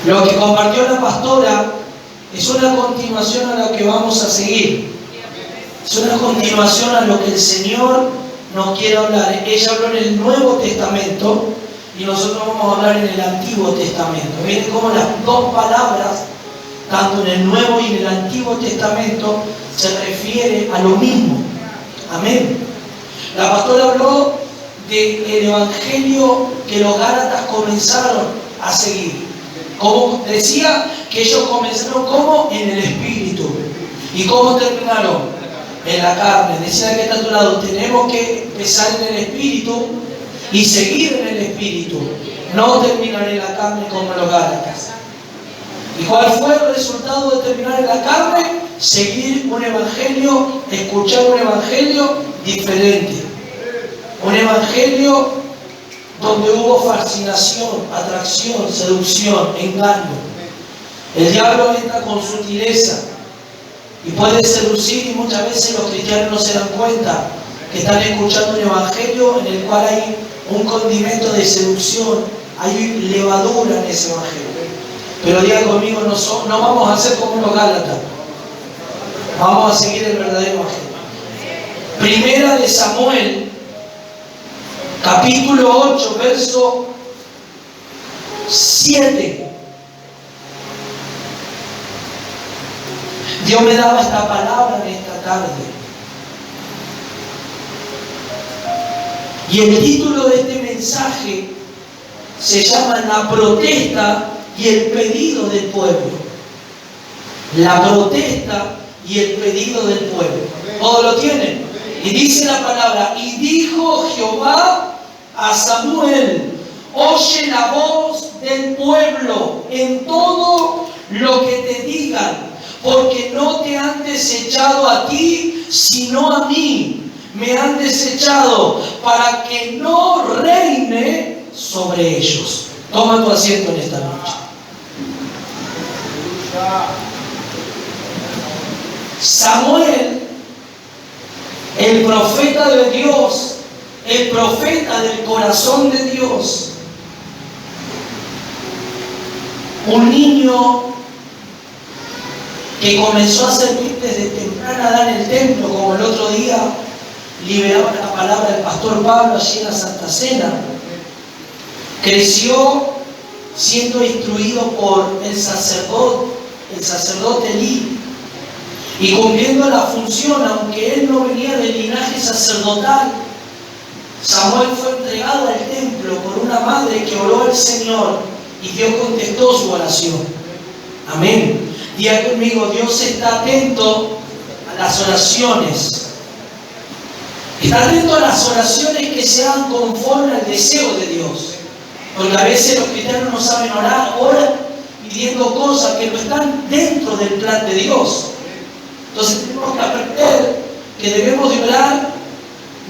Lo que compartió la pastora es una continuación a lo que vamos a seguir. Es una continuación a lo que el Señor nos quiere hablar. Ella habló en el Nuevo Testamento y nosotros vamos a hablar en el Antiguo Testamento. Miren cómo las dos palabras, tanto en el Nuevo y en el Antiguo Testamento, se refiere a lo mismo. Amén. La pastora habló del Evangelio que los Gálatas comenzaron a seguir. Como decía, que ellos comenzaron como en el Espíritu. ¿Y cómo terminaron? En la carne. Decía que está a tu lado, tenemos que empezar en el Espíritu y seguir en el Espíritu. No terminar en la carne como los Gálatas. ¿Y cuál fue el resultado de terminar en la carne? Seguir un evangelio, escuchar un evangelio diferente. Un evangelio donde hubo fascinación, atracción, seducción, engaño. El diablo entra con sutileza y puede seducir, y muchas veces los cristianos no se dan cuenta que están escuchando un evangelio en el cual hay un condimento de seducción, hay levadura en ese evangelio. Pero diga conmigo, no vamos a ser como los Gálatas. Vamos a seguir el verdadero evangelio. Primera de Samuel, capítulo 8, verso 7. Dios me daba esta palabra en esta tarde. Y el título de este mensaje se llama La protesta y el pedido del pueblo. La protesta y el pedido del pueblo. ¿Todos lo tienen? Y dice la palabra: y dijo Jehová a Samuel: oye la voz del pueblo en todo lo que te digan, porque no te han desechado a ti, sino a mí. Me han desechado para que no reine sobre ellos. Toma tu asiento en esta noche. Samuel, el profeta de Dios, el profeta del corazón de Dios, un niño que comenzó a servir desde temprana edad en el templo, como el otro día liberaba la palabra del pastor Pablo allí en la Santa Cena. Creció siendo instruido por el sacerdote Elí, y cumpliendo la función, aunque él no venía del linaje sacerdotal. Samuel fue entregado al templo por una madre que oró al Señor y Dios contestó su oración. Amén. Diga conmigo, Dios está atento a las oraciones. Está atento a las oraciones que sean conforme al deseo de Dios. Porque a veces los cristianos no saben orar, oran pidiendo cosas que no están dentro del plan de Dios. Entonces tenemos que aprender que debemos de orar.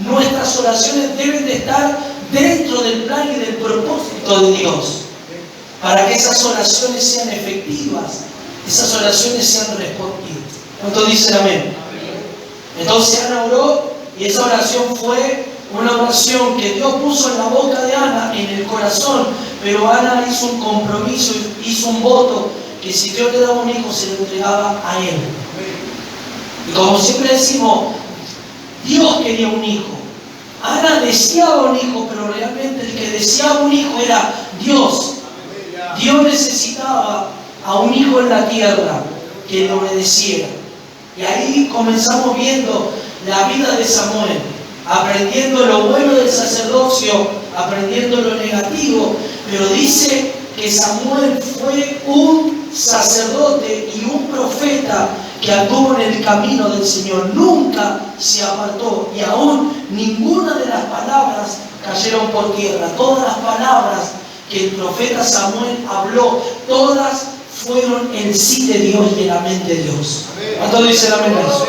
Nuestras oraciones deben de estar dentro del plan y del propósito de Dios, para que esas oraciones sean efectivas, esas oraciones sean respondidas. ¿Cuántos dicen amén? Entonces Ana oró, y esa oración fue una oración que Dios puso en la boca de Ana, en el corazón, pero Ana hizo un compromiso, hizo un voto, que si Dios le daba un hijo, se lo entregaba a él. Y como siempre decimos, Dios quería un hijo. Ana deseaba un hijo, pero realmente el que deseaba un hijo era Dios. Dios necesitaba a un hijo en la tierra que le obedeciera. Y ahí comenzamos viendo la vida de Samuel, aprendiendo lo bueno del sacerdocio, aprendiendo lo negativo. Pero dice que Samuel fue un sacerdote y un profeta que anduvo en el camino del Señor, nunca se apartó, y aún ninguna de las palabras cayeron por tierra. Todas las palabras que el profeta Samuel habló, todas fueron el sí de Dios y el amén de Dios. ¿Cuántos dicen amén a eso?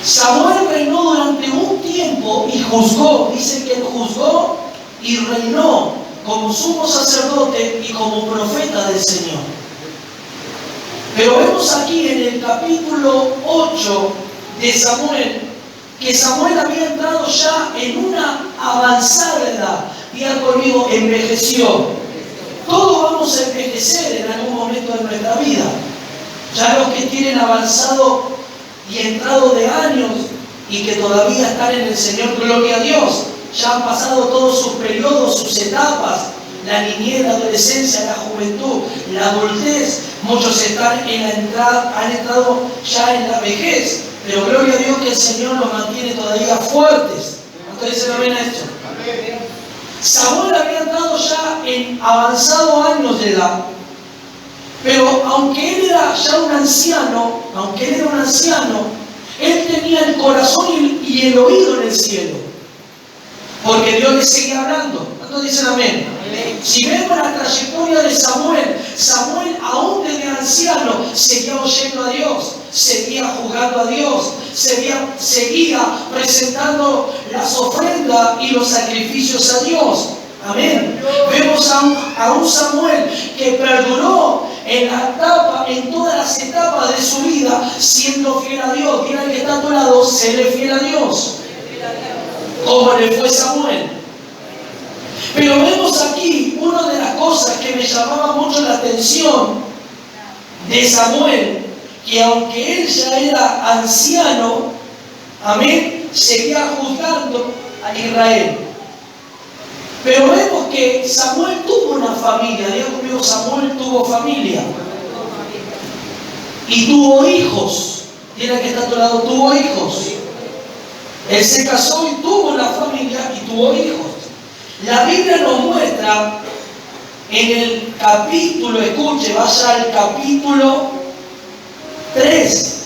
Samuel reinó durante un tiempo y juzgó. Dice que él juzgó y reinó como sumo sacerdote y como profeta del Señor. Pero vemos aquí en el capítulo 8 de Samuel, que Samuel había entrado ya en una avanzada edad. Diga conmigo, envejeció. Todos vamos envejecer en algún momento de nuestra vida. Ya los que tienen avanzado y entrado de años y que todavía están en el Señor, gloria a Dios, ya han pasado todos sus periodos, sus etapas, la niñez, la adolescencia, la juventud, la adultez. Muchos han entrado ya en la vejez, pero gloria a Dios que el Señor los mantiene todavía fuertes. ¿Cuántos dicen amén a esto? Samuel había entrado ya en avanzados años de edad, pero aunque él era ya un anciano, él tenía el corazón y el oído en el cielo, porque Dios le seguía hablando. ¿Cuántos dicen amén? Si vemos la trayectoria de Samuel, aún desde anciano seguía oyendo a Dios, seguía juzgando a Dios, seguía presentando las ofrendas y los sacrificios a Dios. Amén. Vemos a un Samuel que perduró en todas las etapas de su vida siendo fiel a Dios. Mira el que está a tu lado, séle fiel a Dios, como le fue Samuel. Pero vemos aquí una de las cosas que me llamaba mucho la atención de Samuel, que aunque él ya era anciano, amén, seguía juzgando a Israel. Pero vemos que Samuel tuvo una familia. Diga conmigo, Samuel tuvo familia. Y tuvo hijos. Tiene que estar a tu lado, tuvo hijos. Él se casó y tuvo una familia y tuvo hijos. La Biblia nos muestra en el capítulo, escuche, vaya al capítulo 3.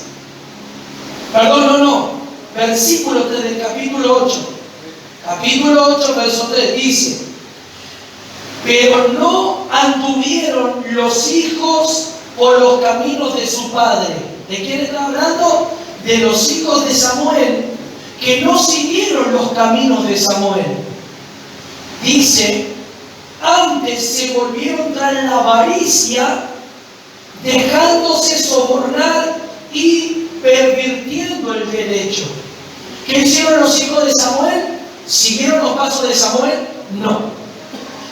Versículo 3 del capítulo 8. Capítulo 8, verso 3 dice: pero no anduvieron los hijos por los caminos de su padre. ¿De quién está hablando? De los hijos de Samuel, que no siguieron los caminos de Samuel. Dice, antes se volvieron tras la avaricia, dejándose sobornar y pervirtiendo el derecho. ¿Qué hicieron los hijos de Samuel? ¿Siguieron los pasos de Samuel? No.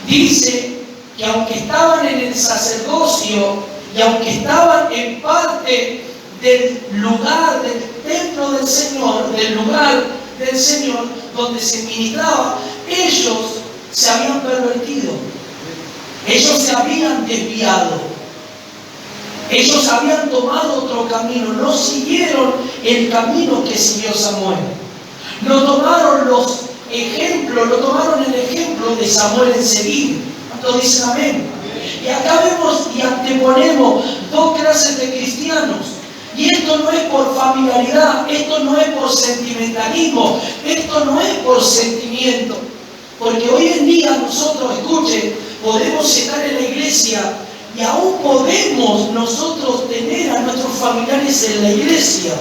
Dice que aunque estaban en el sacerdocio y aunque estaban en parte del lugar, del templo del Señor, del lugar del Señor donde se ministraba, ellos se habían pervertido, ellos se habían desviado, ellos habían tomado otro camino, no siguieron el camino que siguió Samuel, no tomaron los ejemplos, no tomaron el ejemplo de Samuel en seguir. ¿Cuántos dicen amén? Y acá vemos y anteponemos dos clases de cristianos. Y esto no es por familiaridad, esto no es por sentimentalismo, esto no es por sentimiento. Porque hoy en día nosotros, escuchen, podemos estar en la iglesia y aún podemos nosotros tener a nuestros familiares en la iglesia.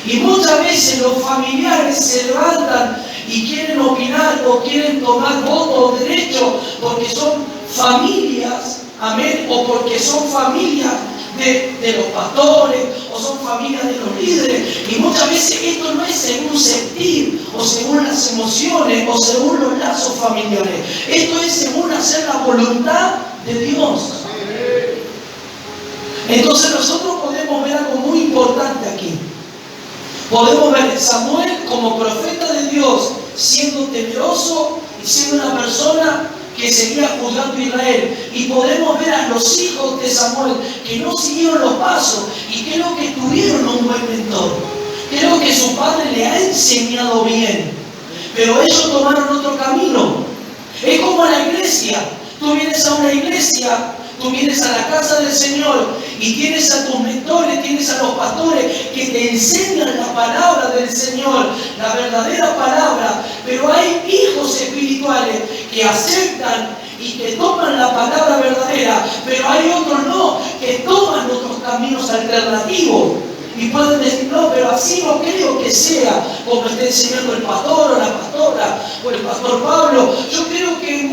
Y muchas veces los familiares se levantan y quieren opinar o quieren tomar voto o derecho porque son familias, amén, o porque son familias de los pastores o son familias de los líderes. Y muchas veces esto no es según sentir o según las emociones o según los lazos familiares. Esto es según hacer la voluntad de Dios. Entonces nosotros podemos ver algo muy importante aquí. Podemos ver a Samuel como profeta de Dios siendo temeroso y siendo una persona que seguía juzgando a Israel. Y podemos ver a los hijos de Samuel que no siguieron los pasos y creo que tuvieron un buen mentor. Creo que su padre le ha enseñado bien, pero ellos tomaron otro camino. Es como la iglesia. Tú vienes a una iglesia, tú vienes a la casa del Señor y tienes a tus mentores, tienes a los pastores que te enseñan la palabra del Señor, la verdadera palabra, pero hay hijos espirituales que aceptan y que toman la palabra verdadera, pero hay otros no, que toman otros caminos alternativos. Y pueden decir, no, pero así no creo que sea, como está enseñando el pastor o la pastora o el pastor Pablo. Yo creo que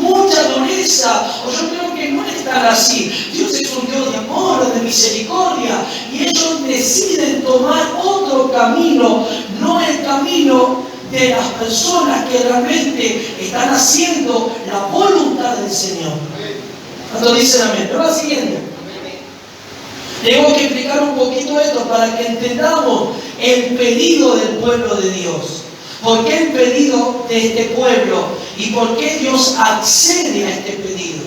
mucha dureza, o yo creo que no es tan así. Dios es un Dios de amor, de misericordia, y ellos deciden tomar otro camino, no el camino de las personas que realmente están haciendo la voluntad del Señor. ¿Cuántos dicen amén? ¿Me va siguiendo? Tengo que explicar un poquito esto para que entendamos el pedido del pueblo de Dios. ¿Por qué el pedido de este pueblo? ¿Y por qué Dios accede a este pedido?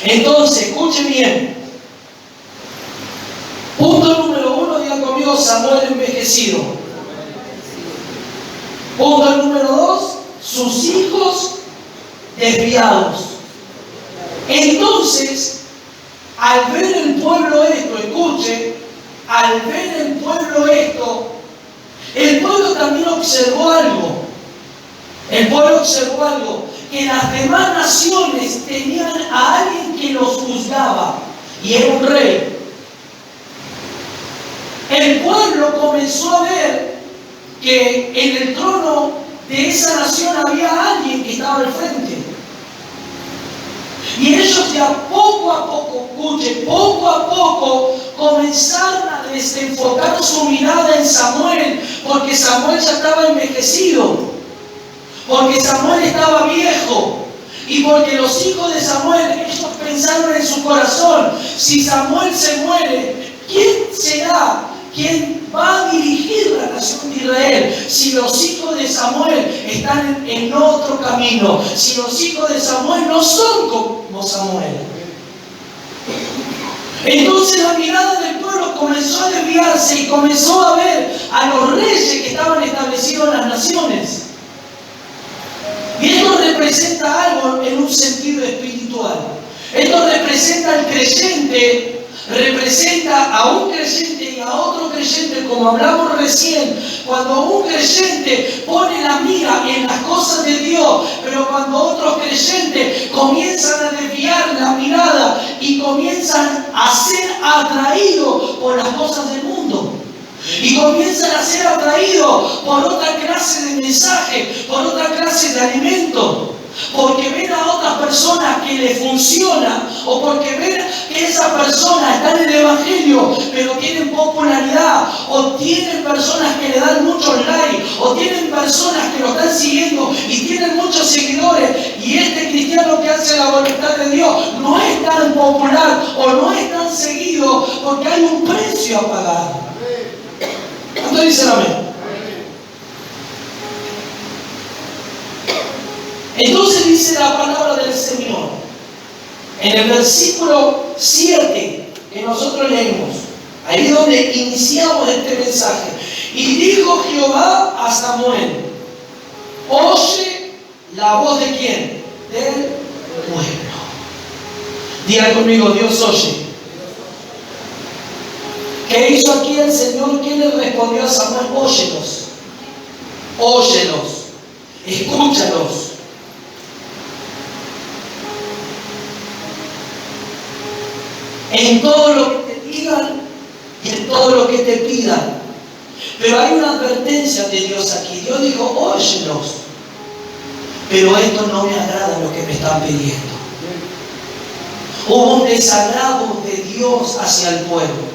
Entonces, escuchen bien. Punto número 1, diga conmigo, Samuel envejecido. Punto número 2, sus hijos desviados. Entonces, al ver el pueblo esto, escuche, al ver el pueblo esto, el pueblo también observó algo. El pueblo observó algo, que las demás naciones tenían a alguien que los juzgaba, y era un rey. El pueblo comenzó a ver que en el trono de esa nación había alguien que estaba al frente. Y ellos ya poco a poco, escuchen, poco a poco comenzaron a desenfocar su mirada en Samuel, porque Samuel ya estaba envejecido, porque Samuel estaba viejo, y porque los hijos de Samuel, ellos pensaron en su corazón, si Samuel se muere, ¿quién será quien va a dirigir la nación de Israel? Si los hijos de Samuel están en otro camino, si los hijos de Samuel no son como Samuel. Entonces la mirada del pueblo comenzó a desviarse y comenzó a ver a los reyes que estaban establecidos en las naciones. Y esto representa algo en un sentido espiritual. Esto representa al creyente, representa a un creyente y a otro creyente, como hablamos recién. Cuando un creyente pone la mira en las cosas de Dios, pero cuando otros creyentes comienzan a desviar la mirada y comienzan a ser atraídos por las cosas del mundo, y comienzan a ser atraídos por otra clase de mensaje, por otra clase de alimento, porque ven a otras personas que les funciona, o porque ven que esa persona está en el Evangelio pero tienen popularidad, o tienen personas que le dan muchos likes, o tienen personas que lo están siguiendo y tienen muchos seguidores, y este cristiano que hace la voluntad de Dios no es tan popular o no es tan seguido porque hay un precio a pagar. ¿Cuántos dicen amén? Entonces dice la palabra del Señor en el versículo 7 que nosotros leemos, ahí es donde iniciamos este mensaje. Y dijo Jehová a Samuel: oye la voz de ¿quién? Del pueblo. Diga conmigo, Dios oye. ¿Qué hizo aquí el Señor? ¿Qué le respondió a Samuel? Óyelos, óyelos, escúchalos. En todo lo que te digan y en todo lo que te pidan. Pero hay una advertencia de Dios aquí. Dios dijo, óyelos. Pero esto no me agrada lo que me están pidiendo. Hubo un desagrado de Dios hacia el pueblo.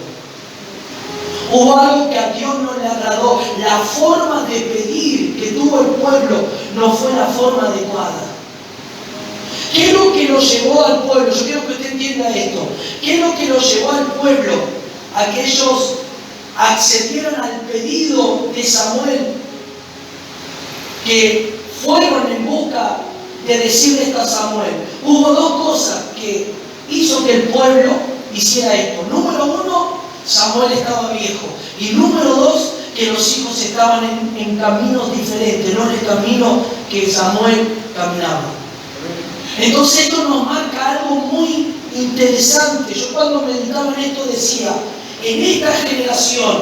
Hubo algo que a Dios no le agradó. La forma de pedir que tuvo el pueblo no fue la forma adecuada. ¿Qué es lo que lo llevó al pueblo? Yo quiero que usted entienda esto. ¿Qué es lo que lo llevó al pueblo a que ellos accedieran al pedido de Samuel? Que fueron en busca de decirle esto a Samuel. Hubo dos cosas que hizo que el pueblo hiciera esto. Número uno, Samuel estaba viejo. Y número dos, que los hijos estaban en caminos diferentes, no en el camino que Samuel caminaba. Entonces esto nos marca algo muy interesante. Yo cuando meditaba en esto decía, en esta generación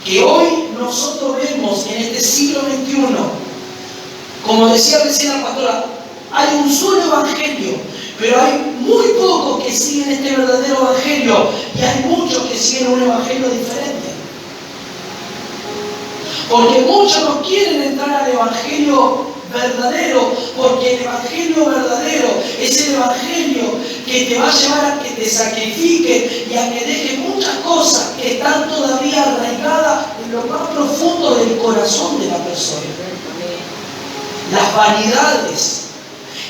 que hoy nosotros vemos en este siglo XXI, como decía recién la pastora, hay un solo evangelio, pero hay muy pocos que siguen este verdadero evangelio y hay muchos que siguen un evangelio diferente. Porque muchos no quieren entrar al evangelio verdadero, porque el evangelio verdadero es el evangelio que te va a llevar a que te sacrifique y a que deje muchas cosas que están todavía arraigadas en lo más profundo del corazón de la persona. Las vanidades.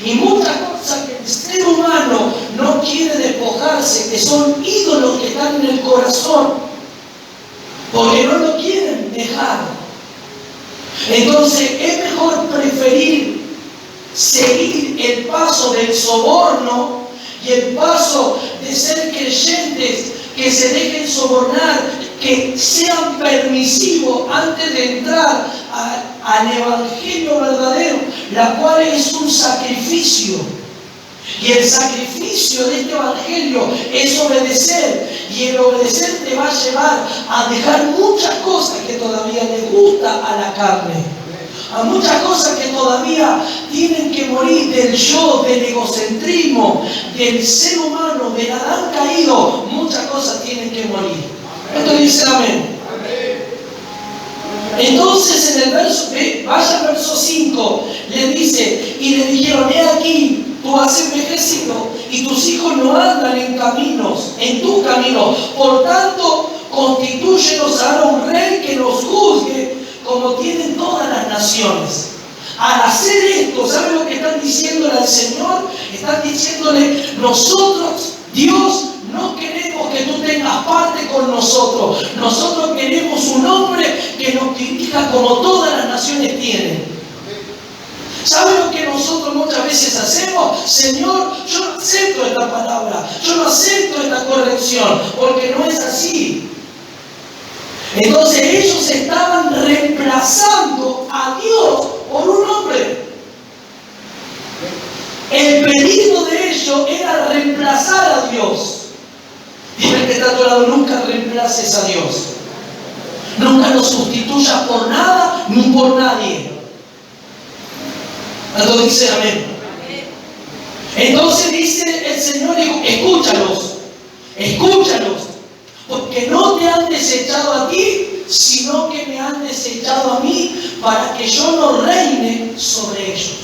Y muchas cosas que el ser humano no quiere despojarse, que son ídolos que están en el corazón, porque no lo quieren dejar. Entonces es mejor preferir seguir el paso del soborno y el paso de ser creyentes que se dejen sobornar, que sean permisivos antes de entrar al evangelio verdadero, la cual es un sacrificio. Y el sacrificio de este evangelio es obedecer, y el obedecer te va a llevar a dejar muchas cosas que todavía le gusta a la carne, a muchas cosas que todavía tienen que morir del yo, del egocentrismo, del ser humano, del Adán caído. Muchas cosas tienen que morir. Esto dice amén. Entonces en el verso, vaya al verso 5, le dice, y le dijeron, he aquí, tú has envejecido y tus hijos no andan en tus caminos, por tanto, constitúyenos ahora un rey que nos juzgue como tienen todas las naciones. Al hacer esto, ¿saben lo que están diciéndole al Señor? Están diciéndole, nosotros, Dios, no queremos que tú tengas parte con nosotros. Nosotros queremos un hombre que nos dirija como todas las naciones tienen. ¿Saben lo que nosotros muchas veces hacemos? Señor, yo no acepto esta palabra, yo no acepto esta corrección, porque no es así. Entonces ellos estaban reemplazando a Dios por un hombre. El pedido de ellos era reemplazar a Dios. Dime que está a tu lado, nunca reemplaces a Dios. Nunca lo sustituyas por nada ni por nadie. Entonces dice amén. Entonces dice el Señor, escúchalos, porque no te han desechado a ti, sino que me han desechado a mí para que yo no reine sobre ellos.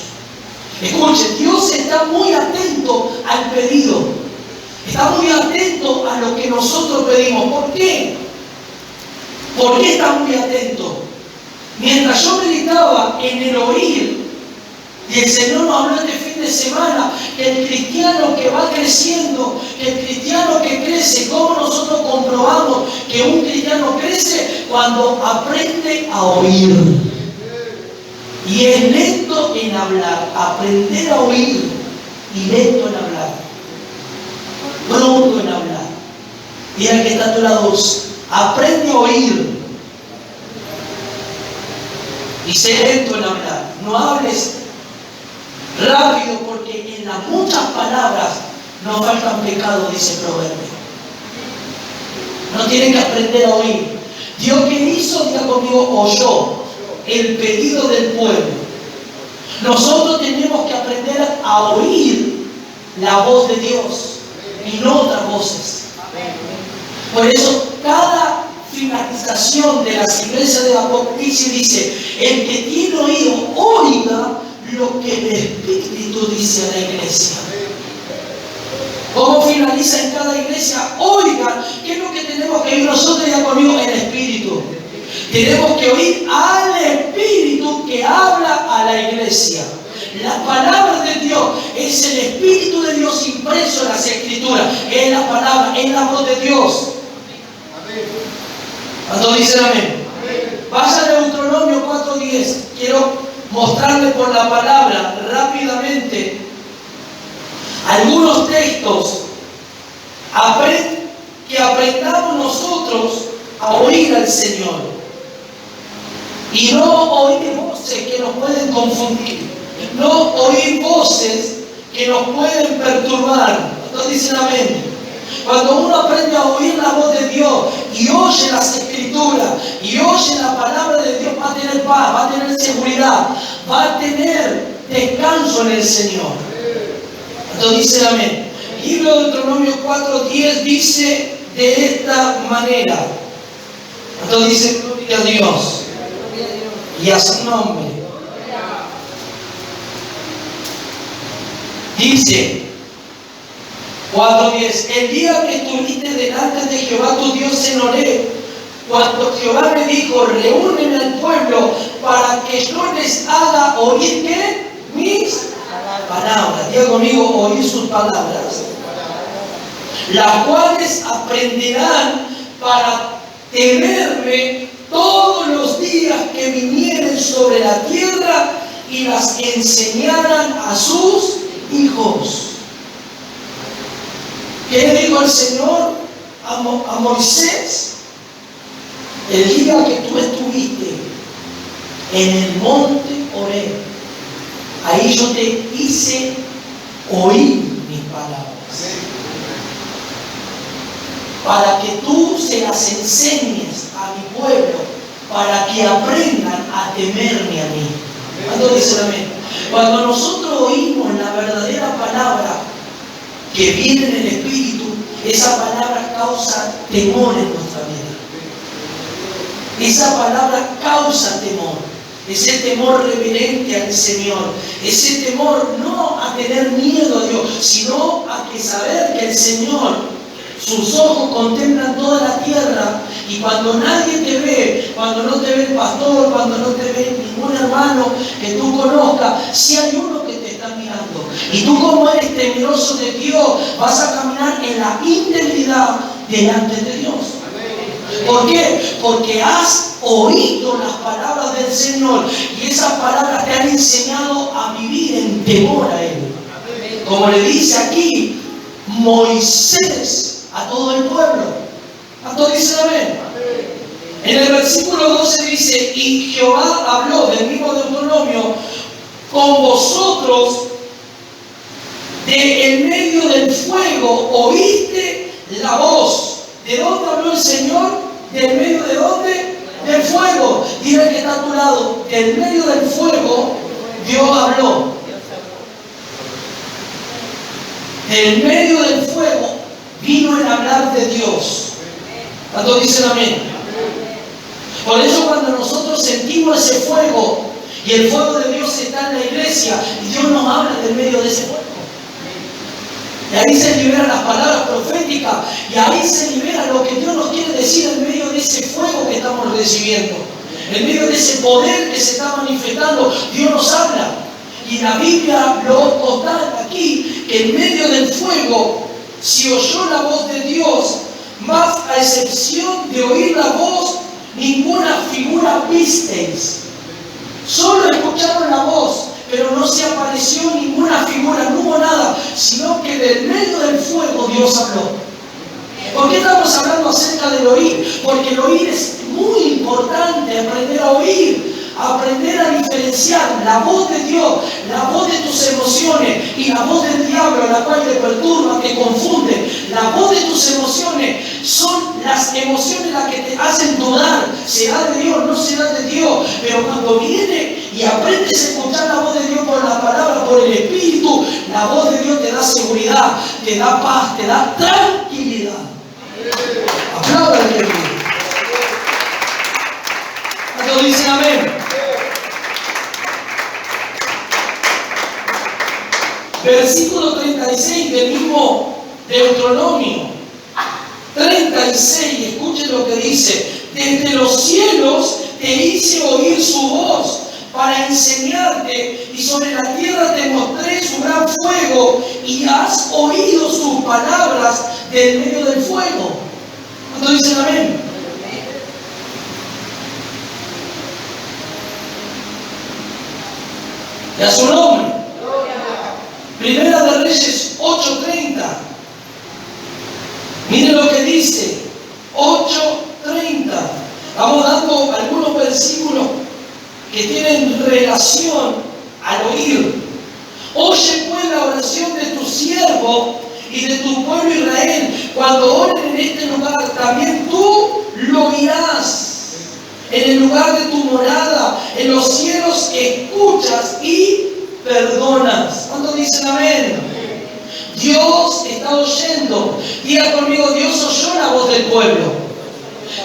Escuchen, Dios está muy atento al pedido, está muy atento a lo que nosotros pedimos. ¿Por qué? ¿Por qué está muy atento? Mientras yo meditaba en el oír, y el Señor nos habló este fin de semana, que el cristiano que va creciendo, que el cristiano que crece, ¿cómo nosotros comprobamos que un cristiano crece? Cuando aprende a oír. Y es lento en hablar, aprender a oír y lento en hablar, pronto en hablar. Y el que está a tu lado, aprende a oír y sé lento en hablar. No hables rápido, porque en las muchas palabras no faltan pecados, dice el proverbio. No tienen que aprender a oír. Dios, que hizo, diga conmigo, oyó el pedido del pueblo. Nosotros tenemos que aprender a oír la voz de Dios y no otras voces. Por eso cada finalización de las iglesias de Apocalipsis dice, el que tiene oído, oiga lo que el Espíritu dice a la iglesia. ¿Cómo finaliza en cada iglesia? Oiga, ¿qué es lo que tenemos que oír nosotros? Ya conmigo, el Espíritu. Tenemos que oír al Espíritu que habla a la iglesia. La palabra de Dios es el Espíritu de Dios impreso en las Escrituras. Es la palabra, es la voz de Dios. ¿Cuántos dicen amén? Vaya a Deuteronomio 4:10. Quiero mostrarle por la palabra rápidamente algunos textos que aprendamos nosotros a oír al Señor y no oír voces que nos pueden confundir, no oír voces que nos pueden perturbar. ¿Cuántos dicen amén? Cuando uno aprende a oír la voz de Dios y oye las Escrituras y oye la palabra de Dios, va a tener paz, va a tener seguridad, va a tener descanso en el Señor. Entonces dice amén. El libro de Deuteronomio 4:10 dice de esta manera. Entonces dice, gloria a Dios y a su nombre. Dice 4:10, el día que estuviste delante de Jehová tu Dios en Horeb, cuando Jehová me dijo, reúneme al pueblo para que yo les haga oír ¿qué? Mis palabras. Diga conmigo, oír sus palabras. Las cuales aprenderán para temerme todos los días que vinieren sobre la tierra y las enseñaran a sus hijos. ¿Qué le dijo el Señor a Moisés? El día que tú estuviste en el monte Horeb, ahí yo te hice oír mis palabras, para que tú se las enseñes a mi pueblo, para que aprendan a temerme a mí. ¿Cuándo dicen amén? Cuando nosotros oímos la verdadera palabra que viene en el Espíritu, esa palabra causa temor en nuestra vida. Esa palabra causa temor. Ese temor reverente al Señor. Ese temor no a tener miedo a Dios, sino a que saber que el Señor, sus ojos contemplan toda la tierra, y cuando nadie te ve, cuando no te ve el pastor, cuando no te ve ningún hermano que tú conozcas, si hay uno que te está mirando. Y tú, como eres temeroso de Dios, vas a caminar en la integridad delante de Dios. ¿Por qué? Porque has oído las palabras del Señor y esas palabras te han enseñado a vivir en temor a Él. Como le dice aquí Moisés a todo el pueblo. ¿A todos dicen amén? En el versículo 12 dice: y Jehová habló, del mismo Deuteronomio, con vosotros de en medio del fuego oíste la voz. ¿De dónde habló el Señor? ¿Del medio de dónde? Del fuego. Dile que está a tu lado: del medio del fuego Dios habló. Del medio del fuego vino el hablar de Dios. ¿Cuántos dicen amén? Por eso, cuando nosotros sentimos ese fuego y el fuego de Dios está en la iglesia, y Dios nos habla del medio de ese fuego, y ahí se liberan las palabras proféticas, y ahí se libera lo que Dios nos quiere decir en medio de ese fuego que estamos recibiendo, en medio de ese poder que se está manifestando. Dios nos habla, y la Biblia lo consta aquí, que en medio del fuego se oyó la voz de Dios, mas a excepción de oír la voz, ninguna figura visteis. Solo escucharon la voz, pero no se apareció ninguna figura, no hubo nada, sino que del medio del fuego Dios habló. ¿Por qué estamos hablando acerca del oír? Porque el oír es muy importante, aprender a oír, aprender a diferenciar la voz de Dios, la voz de tus emociones y la voz del diablo, la cual te perturba, te confunde. La voz de tus emociones son las emociones las que te hacen dudar: ¿será de Dios? ¿No será de Dios? Pero cuando viene y aprendes a escuchar la voz de Dios por la palabra, por el Espíritu, la voz de Dios te da seguridad, te da paz, te da tranquilidad. Aplaudan al Espíritu. ¿Cuántos dicen amén? Versículo 36 del mismo Deuteronomio 36, escuchen lo que dice: desde los cielos te hice oír su voz para enseñarte, y sobre la tierra te mostré su gran fuego, y has oído sus palabras del medio del fuego. ¿Cuántos dicen amén? Y a su nombre. Primera de Reyes 8:30. Miren lo que dice 8:30. Vamos dando algunos versículos que tienen relación al oír. Oye pues la oración de tu siervo y de tu pueblo Israel. Cuando oren en este lugar, también tú lo oirás. En el lugar de tu morada, en los cielos, escuchas y perdonas. ¿Cuántos dicen amén? Dios está oyendo. Diga conmigo: Dios oyó la voz del pueblo.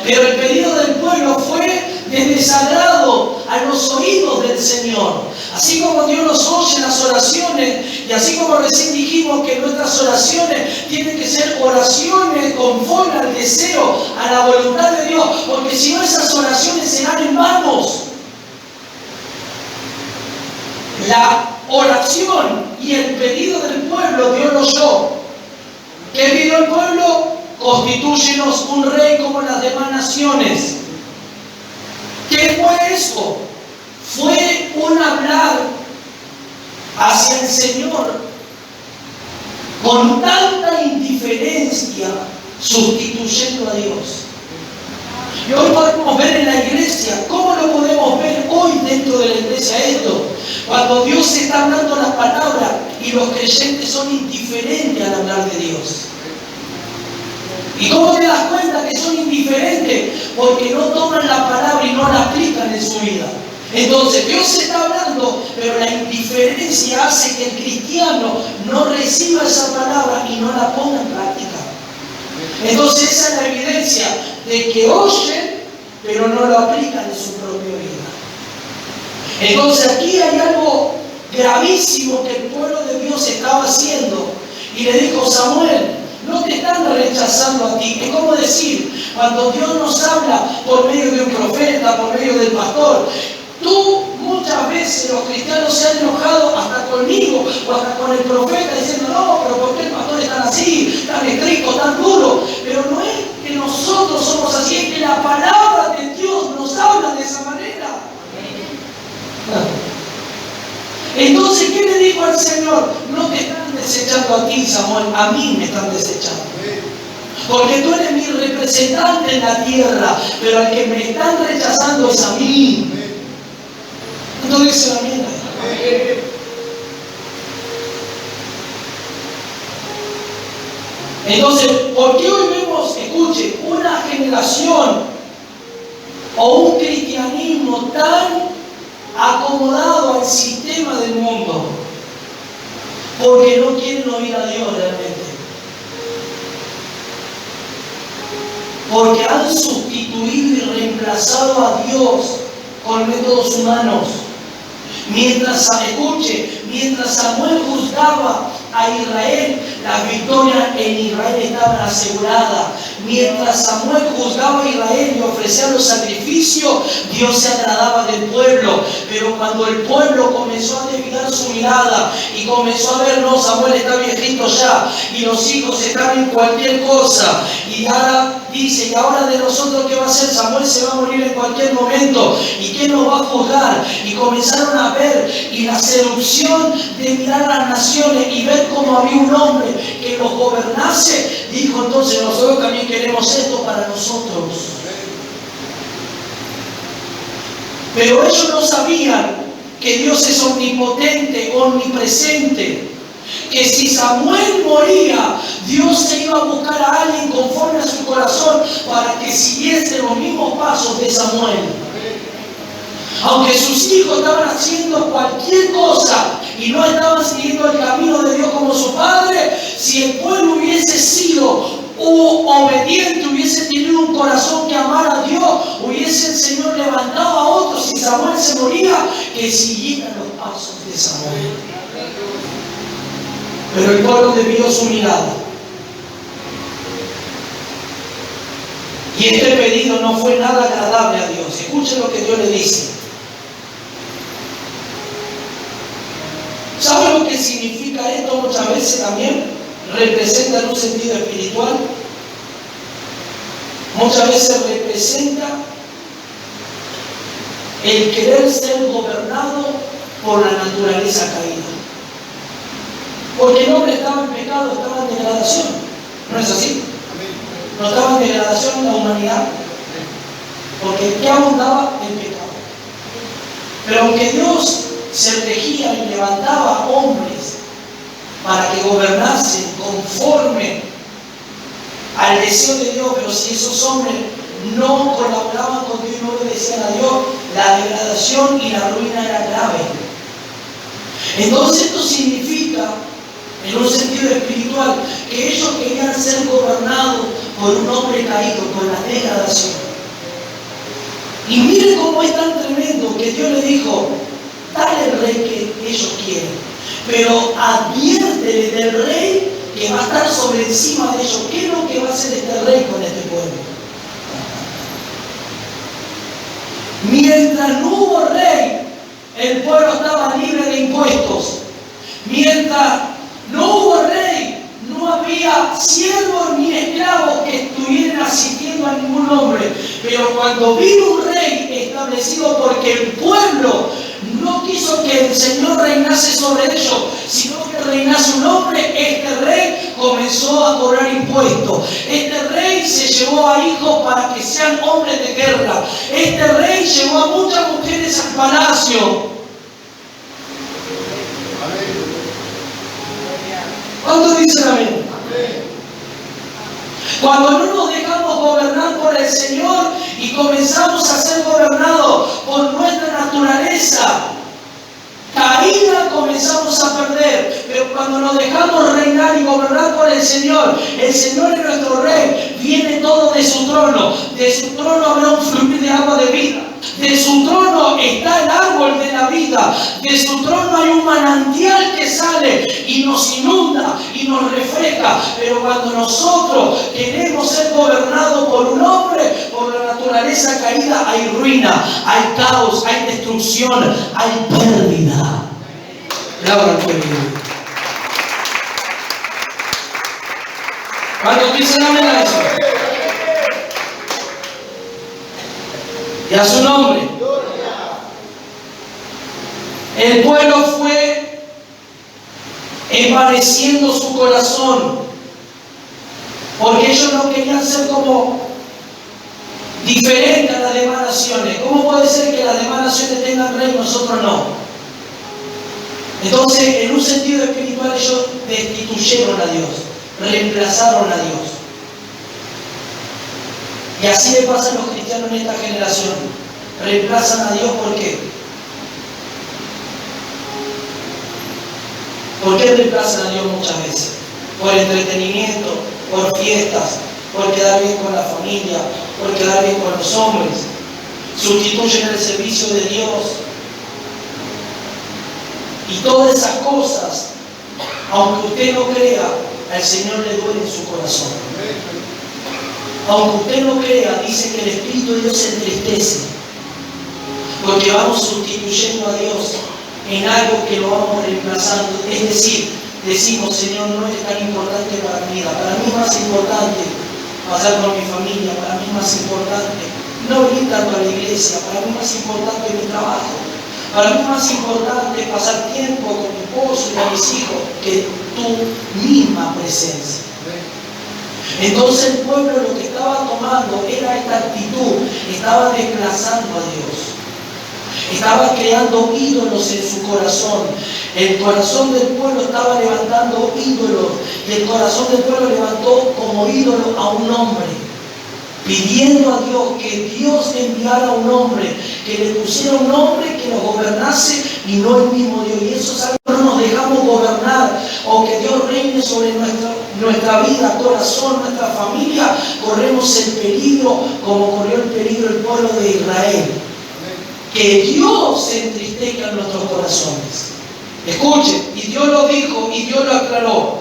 Pero el pedido del pueblo fue de desagrado a los oídos del Señor. Así como Dios nos oye las oraciones, y así como recién dijimos que nuestras oraciones tienen que ser oraciones conforme al deseo, a la voluntad de Dios, porque si no, esas oraciones serán en vanos. La oración y el pedido del pueblo, Dios lo oyó. ¿Qué pidió el pueblo? Constitúyenos un rey como las demás naciones. ¿Qué fue eso? Fue un hablar hacia el Señor con tanta indiferencia, sustituyendo a Dios. Y hoy podemos ver en la iglesia, ¿cómo lo podemos ver hoy dentro de la iglesia esto? Cuando Dios está hablando la palabra y los creyentes son indiferentes al hablar de Dios. ¿Y cómo te das cuenta que son indiferentes? Porque no toman la palabra y no la aplican en su vida. Entonces Dios está hablando, pero la indiferencia hace que el cristiano no reciba esa palabra y no la ponga en práctica. Entonces esa es la evidencia de que oyen, pero no lo aplican en su propia vida. Entonces aquí hay algo gravísimo que el pueblo de Dios estaba haciendo. Y le dijo: Samuel, no te están rechazando a ti. Es como decir, cuando Dios nos habla por medio de un profeta, por medio del pastor, muchas veces los cristianos se han enojado hasta conmigo o hasta con el profeta diciendo: no, pero ¿por qué el pastor es tan así, tan estricto, tan duro? Pero no es que nosotros somos así, es que la palabra de Dios nos habla de esa manera. Entonces, ¿qué le dijo al Señor? No te están desechando a ti, Samuel, a mí me están desechando. Porque tú eres mi representante en la tierra, pero al que me están rechazando es a mí. ¿No dice amén? Entonces, ¿por qué hoy vemos, escuche, una generación o un cristianismo tan acomodado al sistema del mundo? Porque no quieren oír a Dios realmente. Porque han sustituido y reemplazado a Dios con métodos humanos. Mientras Samuel juzgaba a Israel, las victorias en Israel estaban aseguradas. Mientras Samuel juzgaba a Israel y ofrecía los sacrificios, Dios se agradaba del pueblo. Pero cuando el pueblo comenzó a desviar su mirada y comenzó a ver: no, Samuel está viejito ya y los hijos están en cualquier cosa, y ahora dice: ¿y ahora de nosotros qué va a hacer? Samuel se va a morir en cualquier momento, ¿y quién nos va a juzgar? Y comenzaron a ver, y la seducción de mirar a las naciones y ver cómo había un hombre que los gobernase, dijo: entonces nosotros también queremos esto para nosotros. Pero ellos no sabían que Dios es omnipotente, omnipresente. Que si Samuel moría, Dios se iba a buscar a alguien conforme a su corazón para que siguiese los mismos pasos de Samuel. Aunque sus hijos estaban haciendo cualquier cosa y no estaban siguiendo el camino de Dios como su padre, si el pueblo hubiese sido obediente, hubiese tenido un corazón que amara a Dios, hubiese el Señor levantado a otros. Si Samuel se moría, que siguieran los pasos de Samuel. Pero el pueblo desvió su mirada. Y este pedido no fue nada agradable a Dios. Escuchen lo que Dios le dice. ¿Sabe lo que significa esto? Muchas veces también representa en un sentido espiritual. Muchas veces representa el querer ser gobernado por la naturaleza caída. Porque el hombre estaba en pecado, estaba en degradación. ¿No es así? No estaba en degradación en la humanidad. Porque ¿qué abundaba? El pecado. Pero aunque Dios se regía y levantaba hombres para que gobernasen conforme al deseo de Dios, pero si esos hombres no colaboraban con Dios y no obedecían a Dios, la degradación y la ruina era grave. Entonces esto significa, en un sentido espiritual, que ellos querían ser gobernados por un hombre caído, por la degradación. Y miren cómo es tan tremendo que Dios le dijo: dale el rey que ellos quieren, pero adviértele del rey que va a estar sobre encima de ellos. ¿Qué es lo que va a hacer este rey con este pueblo? Mientras no hubo rey, el pueblo estaba libre de impuestos. Mientras no hubo rey, no había siervos ni esclavos que estuvieran asistiendo a ningún hombre. Pero cuando vino un rey establecido, porque el pueblo no quiso que el Señor reinase sobre ellos, sino que reinase un hombre, este rey comenzó a cobrar impuestos. Este rey se llevó a hijos para que sean hombres de guerra. Este rey llevó a muchas mujeres al palacio. ¿Cuántos dicen amén? Cuando no nos dejamos gobernar por el Señor y comenzamos a ser gobernados por nuestra naturaleza caída, comenzamos a perder. Pero cuando nos dejamos reinar y gobernar por el Señor es nuestro Rey, viene todo de su trono. De su trono habrá un fluir de agua de vida. De su trono está el árbol de la vida. De su trono hay un manantial que sale y nos inunda y nos refresca. Pero cuando nosotros queremos ser gobernados por un hombre, por la naturaleza caída, hay ruina, hay caos, hay destrucción, hay pérdida. Laura, cuando dicen amén a eso, y a su nombre, el pueblo fue envaneciendo su corazón, porque ellos no querían ser como diferentes a las demás naciones. ¿Cómo puede ser que las demás naciones tengan rey y nosotros no? Entonces, en un sentido espiritual, ellos destituyeron a Dios, reemplazaron a Dios. Y así le pasa a los cristianos en esta generación. Reemplazan a Dios, ¿por qué? ¿Por qué reemplazan a Dios muchas veces? Por entretenimiento, por fiestas, por quedar bien con la familia, por quedar bien con los hombres. Sustituyen el servicio de Dios. Y todas esas cosas, aunque usted no crea, al Señor le duele en su corazón. Aunque usted no crea, dice que el Espíritu de Dios se entristece, porque vamos sustituyendo a Dios en algo que lo vamos reemplazando. Es decir, decimos, Señor, no es tan importante para mi vida. Para mí es más importante pasar con mi familia. Para mí es más importante no venir tanto a la iglesia. Para mí es más importante mi trabajo. Para mí es más importante pasar tiempo con mi esposo y con mis hijos que tu misma presencia. Entonces el pueblo lo que estaba tomando era esta actitud, estaba desplazando a Dios. Estaba creando ídolos en su corazón. El corazón del pueblo estaba levantando ídolos. Y el corazón del pueblo levantó como ídolo a un hombre, pidiendo a Dios que Dios enviara a un hombre, que le pusiera un hombre que nos gobernase y no el mismo Dios. Y eso es algo que no nos dejamos gobernar, o que Dios reine sobre nuestra vida, corazón, nuestra familia. Corremos el peligro como corrió el peligro el pueblo de Israel. Que Dios se entristezca en nuestros corazones. Escuchen, y Dios lo dijo y Dios lo aclaró.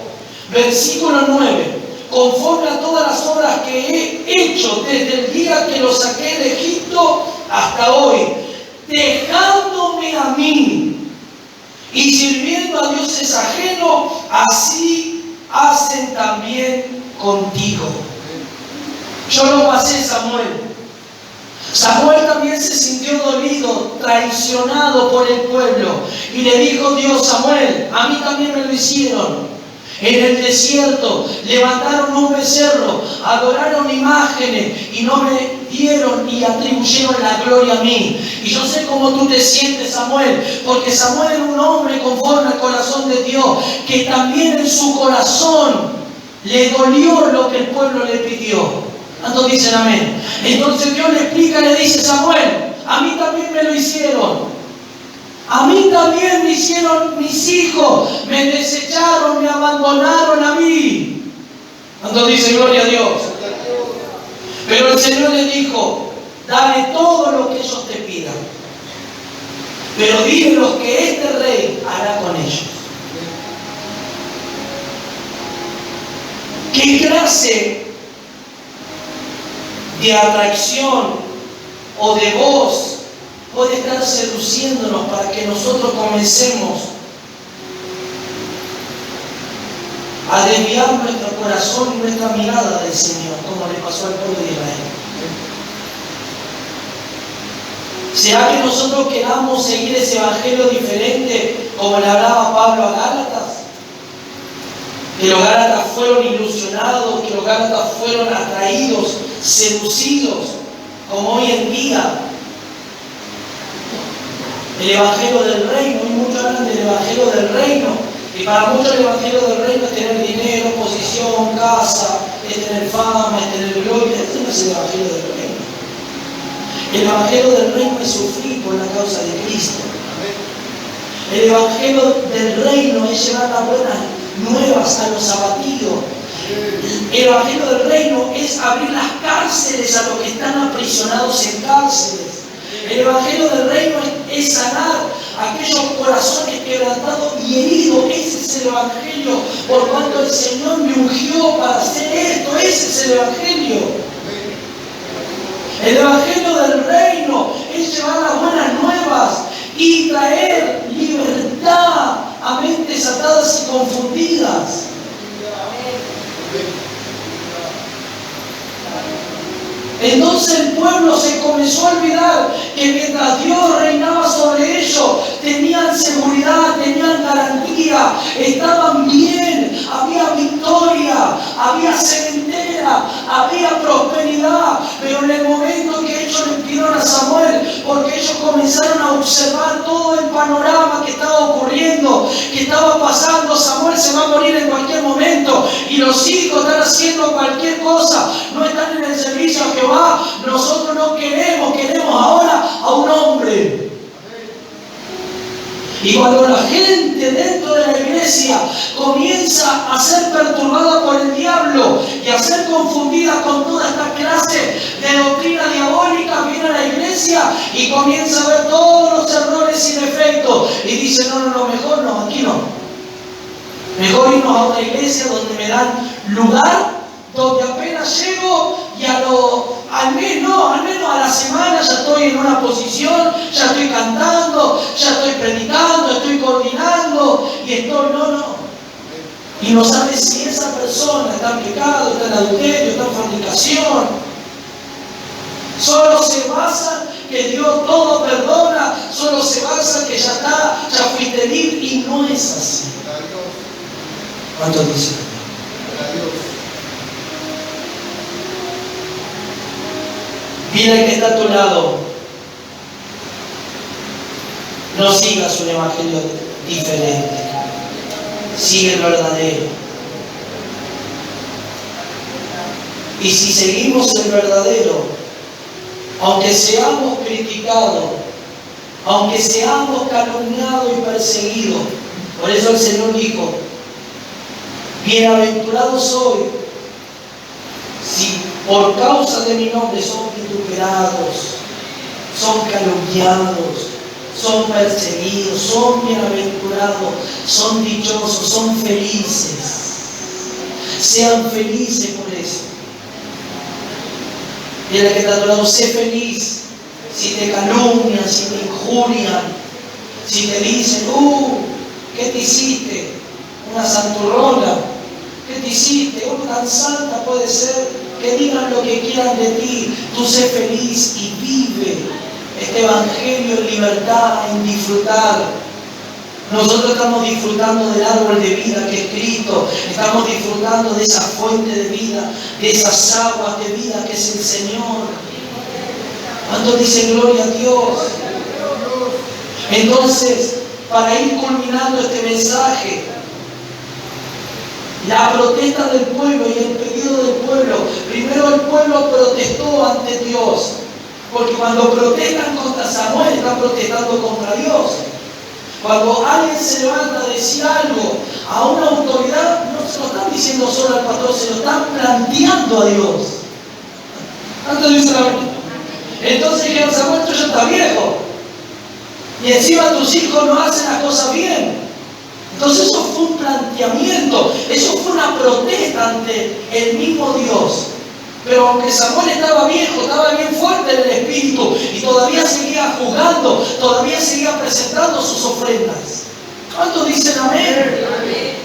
Versículo 9. Conforme a todas las obras que he hecho desde el día que los saqué de Egipto hasta hoy, dejándome a mí y sirviendo a dioses ajenos, así hacen también contigo. Yo lo pasé, Samuel. Samuel también se sintió dolido, traicionado por el pueblo. Y le dijo Dios, Samuel, a mí también me lo hicieron. En el desierto levantaron un becerro, adoraron imágenes y no me dieron y atribuyeron la gloria a mí. Y yo sé cómo tú te sientes, Samuel, porque Samuel era un hombre conforme al corazón de Dios, que también en su corazón le dolió lo que el pueblo le pidió. ¿Cuántos dicen amén? Entonces Dios le explica, le dice, Samuel, a mí también me lo hicieron. A mí también me hicieron mis hijos, me desecharon, me abandonaron a mí. ¿Cuántos dicen gloria a Dios? Pero el Señor le dijo, dale todo lo que ellos te pidan, pero dile lo que este rey hará con ellos. ¿Qué clase de atracción o de voz puede estar seduciéndonos para que nosotros comencemos a desviar nuestro corazón y nuestra mirada del Señor, como le pasó al pueblo de Israel. ¿Será que nosotros queramos seguir ese evangelio diferente como le hablaba Pablo a Gálatas? Que los Gálatas fueron ilusionados, que los Gálatas fueron atraídos, seducidos, como hoy en día. El evangelio del reino, y muchos hablan del evangelio del reino, y para muchos el evangelio del reino es tener dinero, posición, casa, es tener fama, es tener gloria. Este no es el evangelio del reino. El evangelio del reino es sufrir por la causa de Cristo. El evangelio del reino es llevar las buenas nuevas a los abatidos. El evangelio del reino es abrir las cárceles a los que están aprisionados en cárceles. El evangelio del reino es sanar aquellos corazones quebrantados y heridos. Ese es el evangelio, por cuanto el Señor me ungió para hacer esto. Ese es el evangelio. El evangelio del reino es llevar las buenas nuevas y traer libertad a mentes atadas y confundidas. Entonces el pueblo se comenzó a olvidar que mientras Dios reinaba sobre ellos, tenían seguridad, tenían garantía, estaban bien, había victoria, había cementera, había prosperidad. Pero en el momento que ellos le pidieron a Samuel, porque ellos comenzaron a observar todo el panorama que estaba ocurriendo, que estaba pasando, Samuel se va a morir en cualquier momento y los hijos están haciendo cualquier cosa, no están en el servicio a Jehová. Nosotros no queremos ahora a un hombre. Y cuando la gente dentro de la iglesia comienza a ser perturbada por el diablo y a ser confundida con toda esta clase de doctrina diabólica, viene a la iglesia y comienza a ver todos los errores y defectos y dice, no, mejor no, aquí no. Mejor irnos a otra iglesia donde me dan lugar, donde apenas llego y al menos a la semana ya estoy en una posición, ya estoy cantando, ya estoy predicando, estoy coordinando y estoy, no. Y no sabes si esa persona está en pecado, está en adulterio, está en fornicación. Solo se basa que Dios todo perdona, solo se basa que ya fuiste libre y no es así. ¿Cuánto dicen? Dile que está a tu lado, no sigas un evangelio diferente, sigue el verdadero. Y si seguimos el verdadero, aunque seamos criticados, aunque seamos calumniados y perseguidos, por eso el Señor dijo, bienaventurados soy si por causa de mi nombre son vituperados, son calumniados, son perseguidos, son bienaventurados, son dichosos, son felices. Sean felices por eso. Dile que está a tu lado, sé feliz. Si te calumnian, si te injurian, si te dicen, ¿qué te hiciste? Una santurrona. ¿Qué te hiciste? Tan santa puede ser. Que digan lo que quieran de ti, tú sé feliz y vive este evangelio en libertad, en disfrutar. Nosotros estamos disfrutando del árbol de vida que es Cristo, estamos disfrutando de esa fuente de vida, de esas aguas de vida que es el Señor. ¿Cuántos dicen gloria a Dios? Entonces, para ir culminando este mensaje, la protesta del pueblo y el pedido del pueblo. Primero el pueblo protestó ante Dios, porque cuando protestan contra Samuel están protestando contra Dios. Cuando alguien se levanta a decir algo a una autoridad, no se lo están diciendo solo al pastor, se lo están planteando a Dios. ¿Cuánto dice la verdad? Entonces dijeron, Samuel, tú ya estás viejo y encima tus hijos no hacen las cosas bien. Entonces eso fue un planteamiento, eso fue una protesta ante el mismo Dios. Pero aunque Samuel estaba viejo, estaba bien fuerte en el espíritu y todavía seguía juzgando, todavía seguía presentando sus ofrendas. ¿Cuántos dicen amén? Amén.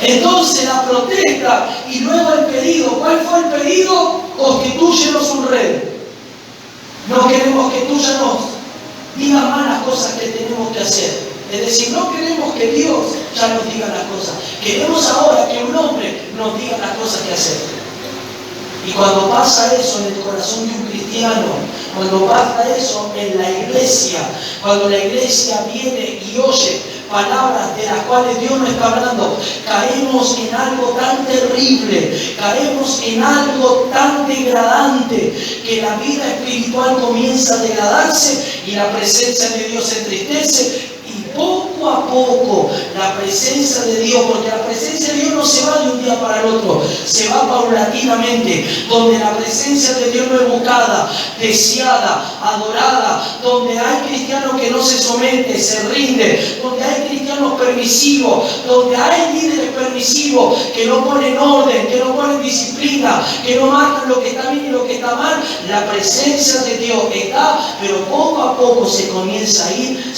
Entonces la protesta y luego el pedido. ¿Cuál fue el pedido? Constitúyenos un rey. No queremos que tú ya nos digas más las cosas que tenemos que hacer. Es decir, no queremos que Dios ya nos diga las cosas. Queremos ahora que un hombre nos diga las cosas que hacer. Y cuando pasa eso en el corazón de un cristiano, cuando pasa eso en la iglesia, cuando la iglesia viene y oye palabras de las cuales Dios nos está hablando, caemos en algo tan terrible, caemos en algo tan degradante, que la vida espiritual comienza a degradarse y la presencia de Dios se entristece. Poco a poco la presencia de Dios, porque la presencia de Dios no se va de un día para el otro, se va paulatinamente, donde la presencia de Dios no es buscada, deseada, adorada, donde hay cristianos que no se someten, se rinden, donde hay cristianos permisivos, donde hay líderes permisivos que no ponen orden, que no ponen disciplina, que no marcan lo que está bien y lo que está mal. La presencia de Dios está, pero poco a poco se comienza a ir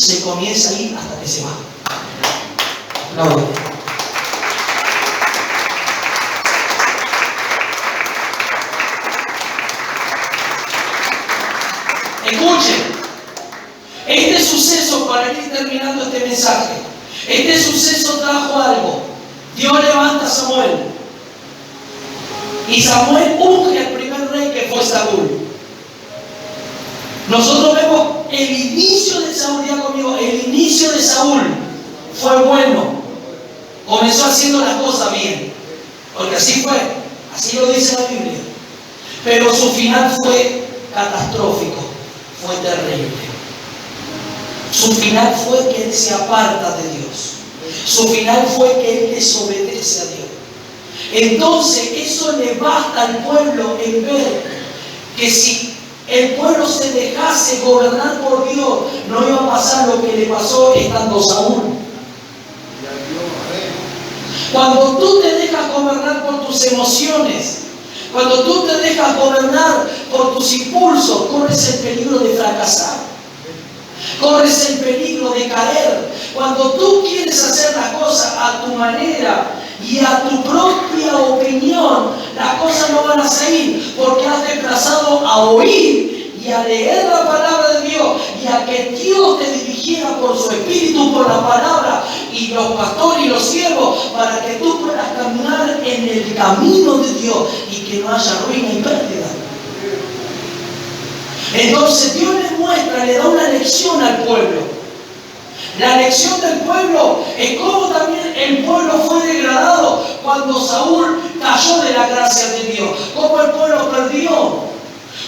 hasta que se va. No. Escuchen, este suceso, para ir terminando este mensaje, este suceso trajo algo. Dios levanta a Samuel y Samuel unge al primer rey, que fue Saúl. Nosotros vemos el inicio de Saúl, ya conmigo, el inicio de Saúl fue bueno. Comenzó haciendo las cosas bien, porque así fue, así lo dice la Biblia. Pero su final fue catastrófico, fue terrible. Su final fue que él se aparta de Dios. Su final fue que él desobedece a Dios. Entonces eso le basta al pueblo en ver que si el pueblo se dejase gobernar por Dios, no iba a pasar lo que le pasó estando Saúl. Cuando tú te dejas gobernar por tus emociones, cuando tú te dejas gobernar por tus impulsos, corres el peligro de fracasar, corres el peligro de caer. Cuando tú quieres hacer las cosas a tu manera y a tu propia opinión, las cosas no van a seguir, porque has desplazado a oír y a leer la palabra de Dios y a que Dios te dirigiera por su espíritu, por la palabra y los pastores y los siervos, para que tú puedas caminar en el camino de Dios y que no haya ruina y pérdida. Entonces Dios le muestra, le da una lección al pueblo. La lección del pueblo es cómo también el pueblo fue degradado cuando Saúl cayó de la gracia de Dios, cómo el pueblo perdió.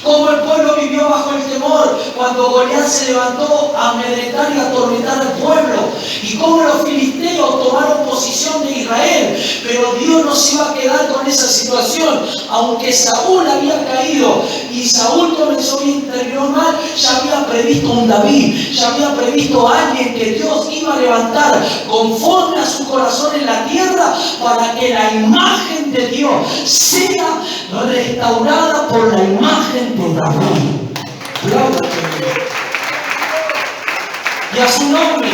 Como el pueblo vivió bajo el temor cuando Goliat se levantó a amedrentar y atormentar al pueblo. Y como los filisteos tomaron posesión de Israel. Pero Dios no se iba a quedar con esa situación. Aunque Saúl había caído y Saúl comenzó bien y terminó mal, ya había previsto un David. Ya había previsto a alguien que Dios iba a levantar conforme a su corazón en la tierra, para que la imagen de Dios sea restaurada por la imagen de David. Y a su nombre.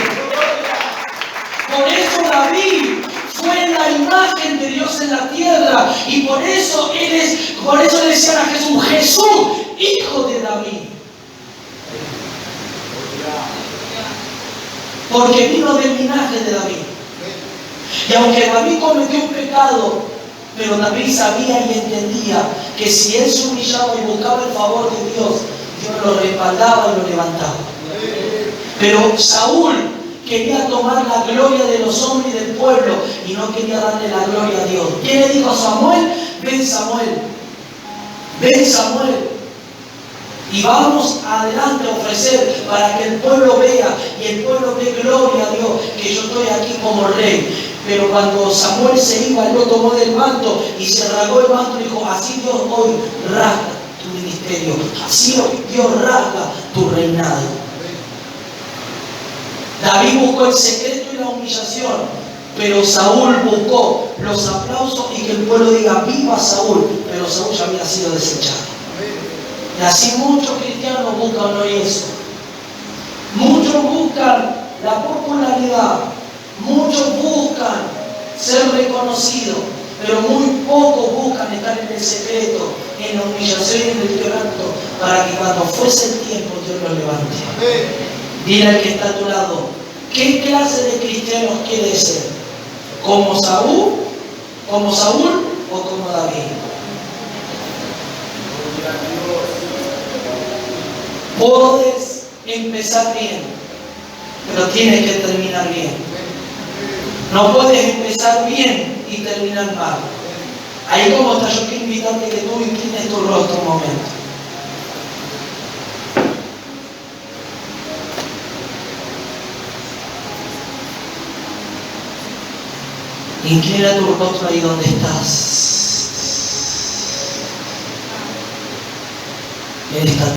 Por eso David fue la imagen de Dios en la tierra, y por eso le decían a Jesús, Jesús, hijo de David. Porque vino del linaje de David. Y aunque David cometió un pecado, pero David sabía y entendía que si él se humillaba y buscaba el favor de Dios, Dios lo respaldaba y lo levantaba. Pero Saúl quería tomar la gloria de los hombres y del pueblo y no quería darle la gloria a Dios. ¿Quién le dijo a Samuel? Ven Samuel, ven Samuel, y vamos adelante a ofrecer para que el pueblo vea y el pueblo dé gloria a Dios, que yo estoy aquí como rey. Pero cuando Samuel se iba, él lo tomó del manto y se rasgó el manto y dijo, así Dios hoy rasga tu ministerio, así hoy Dios rasga tu reinado. David buscó el secreto y la humillación Pero Saúl buscó los aplausos y que el pueblo diga viva Saúl, pero Saúl ya había sido desechado. Y así muchos cristianos buscan hoy eso. Muchos buscan la popularidad, muchos buscan ser reconocidos, pero muy pocos buscan estar en el secreto, en la humillación y en el quebranto, para que cuando fuese el tiempo Dios los levante. Dile al que está a tu lado, ¿qué clase de cristianos quieres ser? ¿Como Saúl o como David? Puedes empezar bien, pero tienes que terminar bien. No puedes empezar bien y terminar mal. Ahí como está, yo quiero invitarte que tú inclines tu rostro un momento. Inclina tu rostro ahí donde estás. Él está